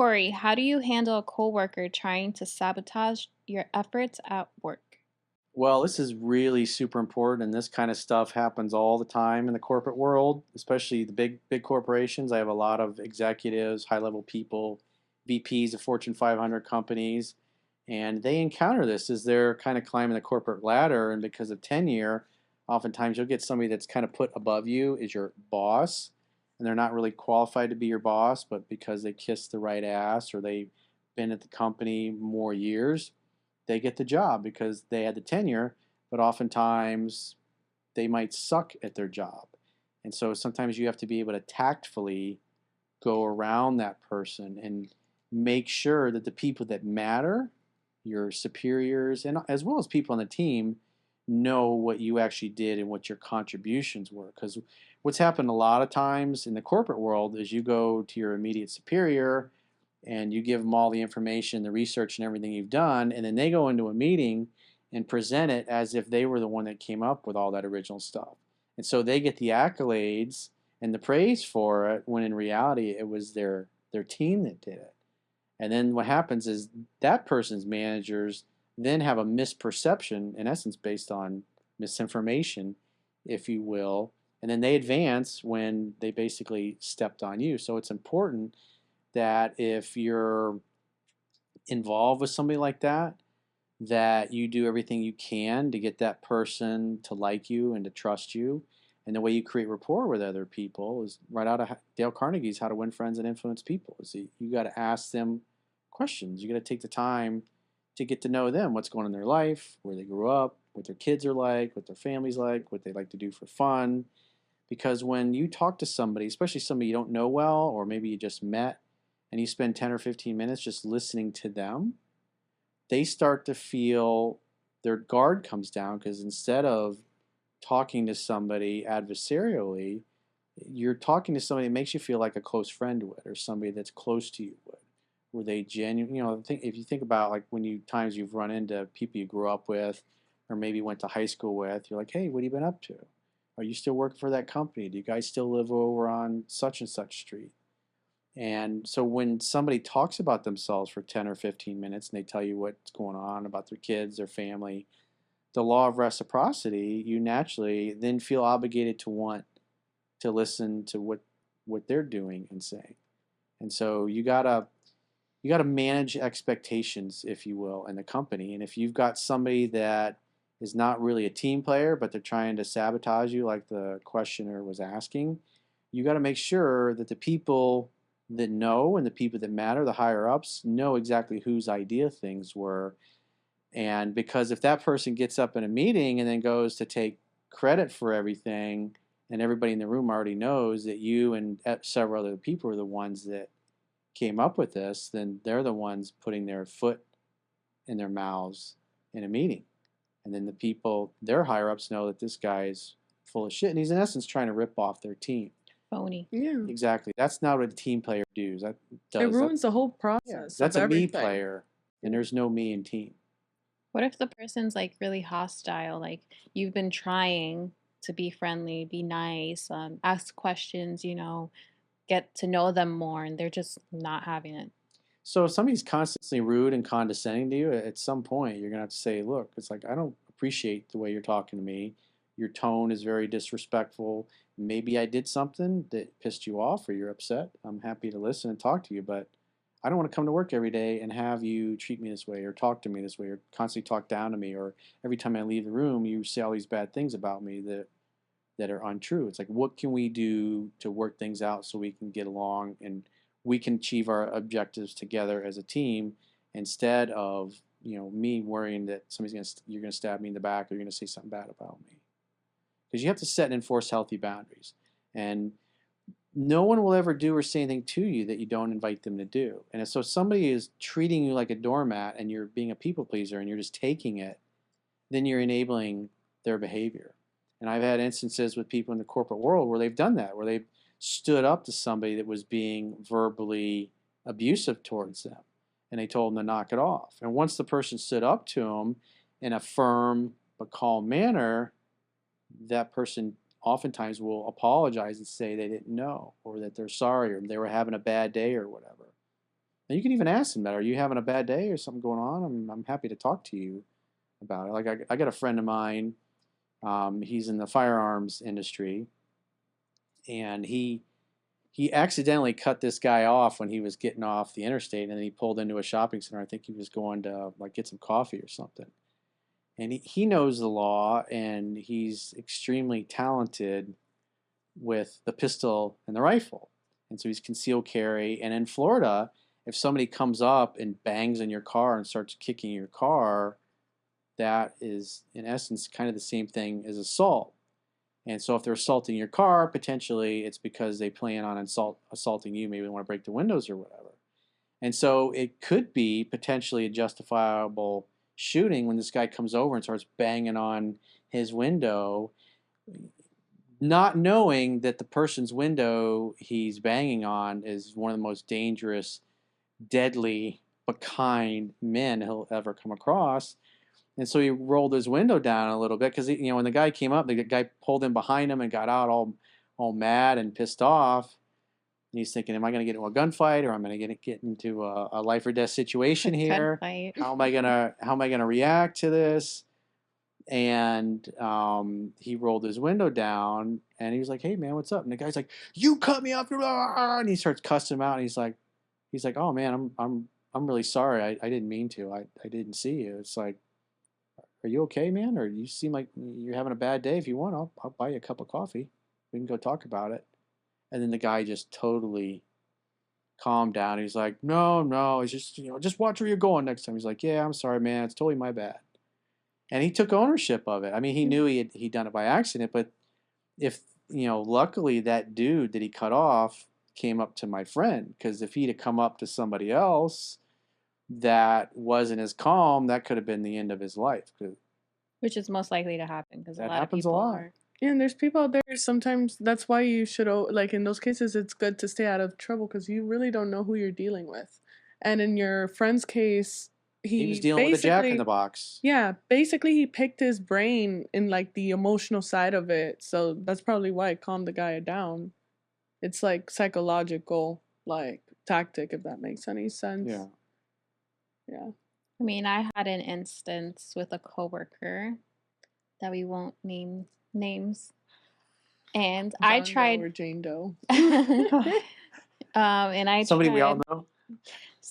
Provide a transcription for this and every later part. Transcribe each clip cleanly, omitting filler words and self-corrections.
Corey, how do you handle a coworker trying to sabotage your efforts at work? Well, this is really super important, and this kind of stuff happens all the time in the corporate world, especially the big corporations. I have a lot of executives, high-level people, VPs of Fortune 500 companies, and they encounter this as they're kind of climbing the corporate ladder. And because of tenure, oftentimes you'll get somebody that's kind of put above you as your boss, and they're not really qualified to be your boss, but because they kissed the right ass or they've been at the company more years, they get the job because they had the tenure, but oftentimes they might suck at their job. And so sometimes you have to be able to tactfully go around that person and make sure that the people that matter, your superiors, and as well as people on the team, know what you actually did and what your contributions were. Because what's happened a lot of times in the corporate world is you go to your immediate superior and you give them all the information, the research, and everything you've done, and then they go into a meeting and present it as if they were the one that came up with all that original stuff. And so they get the accolades and the praise for it when in reality it was their team that did it. And then what happens is that person's managers then have a misperception, in essence, based on misinformation, if you will, and then they advance when they basically stepped on you. So it's important that if you're involved with somebody like that, that you do everything you can to get that person to like you and to trust you. And the way you create rapport with other people is right out of Dale Carnegie's How to Win Friends and Influence People. Is you got to ask them questions. You got to take the time to get to know them, what's going on in their life, where they grew up, what their kids are like, what their family's like, what they like to do for fun. Because when you talk to somebody, especially somebody you don't know well, or maybe you just met, and you spend 10 or 15 minutes just listening to them, they start to feel their guard comes down because instead of talking to somebody adversarially, you're talking to somebody that makes you feel like a close friend would, or somebody that's close to you would. Were they genuine? If you think about like when you times you've run into people you grew up with, or maybe went to high school with, you're like, hey, what have you been up to? Are you still working for that company? Do you guys still live over on such and such street? And so when somebody talks about themselves for 10 or 15 minutes and they tell you what's going on about their kids, their family, the law of reciprocity, you naturally then feel obligated to want to listen to what they're doing and saying. And so you gotta manage expectations, if you will, in the company. And if you've got somebody that is not really a team player, but they're trying to sabotage you, like the questioner was asking, you got to make sure that the people that know and the people that matter, the higher ups, know exactly whose idea things were. And because if that person gets up in a meeting and then goes to take credit for everything, and everybody in the room already knows that you and several other people are the ones that came up with this, then they're the ones putting their foot in their mouths in a meeting. And then the people, their higher ups, know that this guy's full of shit, and he's in essence trying to rip off their team. Phony. Yeah. Exactly. That's not what a team player does. That It does. ruins the whole Yeah. process That's of a me everything. player, and there's no me in team. What if the person's like really hostile? Like you've been trying to be friendly, be nice, ask questions, get to know them more, and they're just not having it. So if somebody's constantly rude and condescending to you, at some point you're gonna have to say, look, it's like I don't appreciate the way you're talking to me. Your tone is very disrespectful. Maybe I did something that pissed you off or you're upset. I'm happy to listen and talk to you, but I don't want to come to work every day and have you treat me this way or talk to me this way or constantly talk down to me or every time I leave the room you say all these bad things about me that are untrue. It's like, what can we do to work things out so we can get along and we can achieve our objectives together as a team instead of me worrying that you're gonna stab me in the back or you're gonna say something bad about me. Because you have to set and enforce healthy boundaries, and no one will ever do or say anything to you that you don't invite them to do. And so if somebody is treating you like a doormat and you're being a people pleaser and you're just taking it, then you're enabling their behavior. And I've had instances with people in the corporate world where they've done that, where they've stood up to somebody that was being verbally abusive towards them. And they told them to knock it off. And once the person stood up to them in a firm but calm manner, that person oftentimes will apologize and say they didn't know or that they're sorry or they were having a bad day or whatever. And you can even ask them that. Are you having a bad day or something going on? I'm happy to talk to you about it. Like I got a friend of mine. He's in the firearms industry, and he accidentally cut this guy off when he was getting off the interstate, and then he pulled into a shopping center. I think he was going to like get some coffee or something. And he knows the law, and he's extremely talented with the pistol and the rifle. And so he's concealed carry. And in Florida, if somebody comes up and bangs on your car and starts kicking your car, that is in essence kind of the same thing as assault. And so if they're assaulting your car, potentially it's because they plan on assaulting you. Maybe they want to break the windows or whatever. And so it could be potentially a justifiable shooting when this guy comes over and starts banging on his window, not knowing that the person's window he's banging on is one of the most dangerous, deadly, but kind men he'll ever come across. And so he rolled his window down a little bit because when the guy came up, the guy pulled in behind him and got out all mad and pissed off. And he's thinking, "Am I going to get into a gunfight, or am I going to get into a life or death situation here? Gunfight. How am I gonna react to this?" And he rolled his window down, and he was like, "Hey man, what's up?" And the guy's like, "You cut me off!" And he starts cussing him out. And he's like, "Oh man, I'm really sorry. I didn't mean to. I didn't see you." It's like, "Are you okay, man? Or you seem like you're having a bad day. If you want, I'll buy you a cup of coffee. We can go talk about it." And then the guy just totally calmed down. He's like, "No, no, it's just just watch where you're going next time." He's like, "Yeah, I'm sorry, man. It's totally my bad." And he took ownership of it. I mean, he knew he'd done it by accident, but if luckily that dude that he cut off came up to my friend, because if he'd have come up to somebody else that wasn't as calm, that could have been the end of his life. 'Cause Which is most likely to happen because a that lot of happens a people lot. are. Yeah, and there's people out there sometimes that's why you should like in those cases it's good to stay out of trouble because you really don't know who you're dealing with. And in your friend's case, He was he dealing with a jack in the basically box. yeah, basically he picked his brain in like the emotional side of it. So that's probably why it calmed the guy down. It's like psychological like tactic if that makes any sense. Yeah. Yeah. I mean, I had an instance with a coworker that we won't name names, and I John Doe tried. or Jane Doe. And Somebody we all know.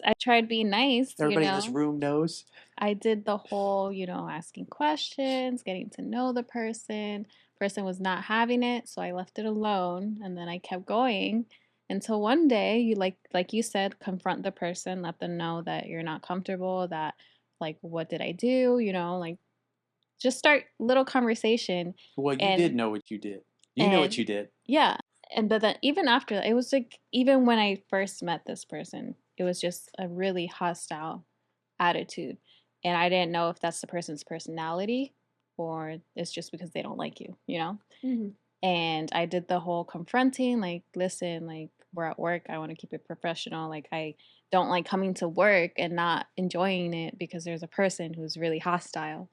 I tried being nice, Everybody in this room knows. I did the whole, asking questions, getting to know the person. Person was not having it, so I left it alone, and then I kept going until one day you like you said, confront the person, let them know that you're not comfortable, that like what did I do, like just start little conversation. Well, you did and know what you did. You know what and you did. yeah, and but then even after that, it was like even when I first met this person, it was just a really hostile attitude. And I didn't know if that's the person's personality or it's just because they don't like you. Mhm. And I did the whole confronting, like, listen, like, we're at work. I want to keep it professional. Like, I don't like coming to work and not enjoying it because there's a person who's really hostile.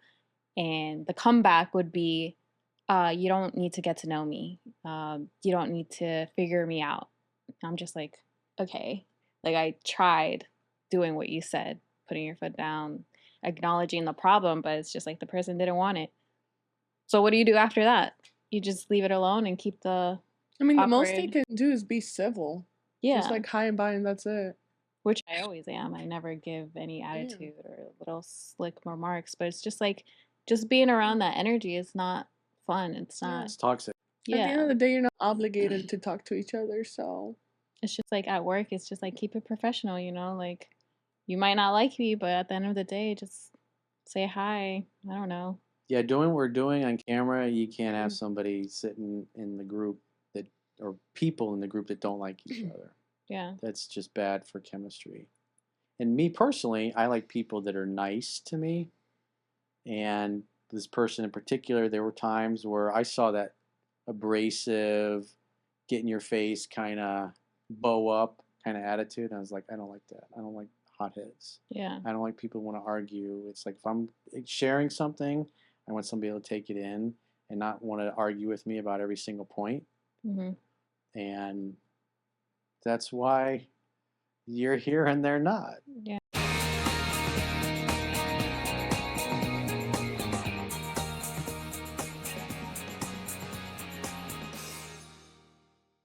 And the comeback would be, you don't need to get to know me. You don't need to figure me out. I'm just like, okay. Like, I tried doing what you said, putting your foot down, acknowledging the problem, but it's just like the person didn't want it. So, what do you do after that? You just leave it alone and keep the I mean, the most they awkward. can do is be civil. Just Yeah, like hi and bye and that's it. which I always am. I never give any Yeah. attitude or little slick remarks, but it's just like, just being around that energy is not fun. It's Yeah. not, It's toxic. At the end of yeah. the day, you're not obligated to talk to each other, so It's just like at work, it's just like keep it professional, Like you might not like me, but at the end of the day, just say hi. I don't know. Yeah, doing what we're doing on camera, you can't have mm, somebody sitting in the group that, or people in the group that don't like each other. Yeah. That's just bad for chemistry. And me personally, I like people that are nice to me. And this person in particular, there were times where I saw that abrasive, get in your face kind of bow up kind of attitude. And I was like, I don't like that. I don't like hotheads. Yeah. I don't like people who want to argue. It's like if I'm sharing something, I want somebody to take it in and not want to argue with me about every single point. Hmm. And that's why you're here and they're not. Yeah.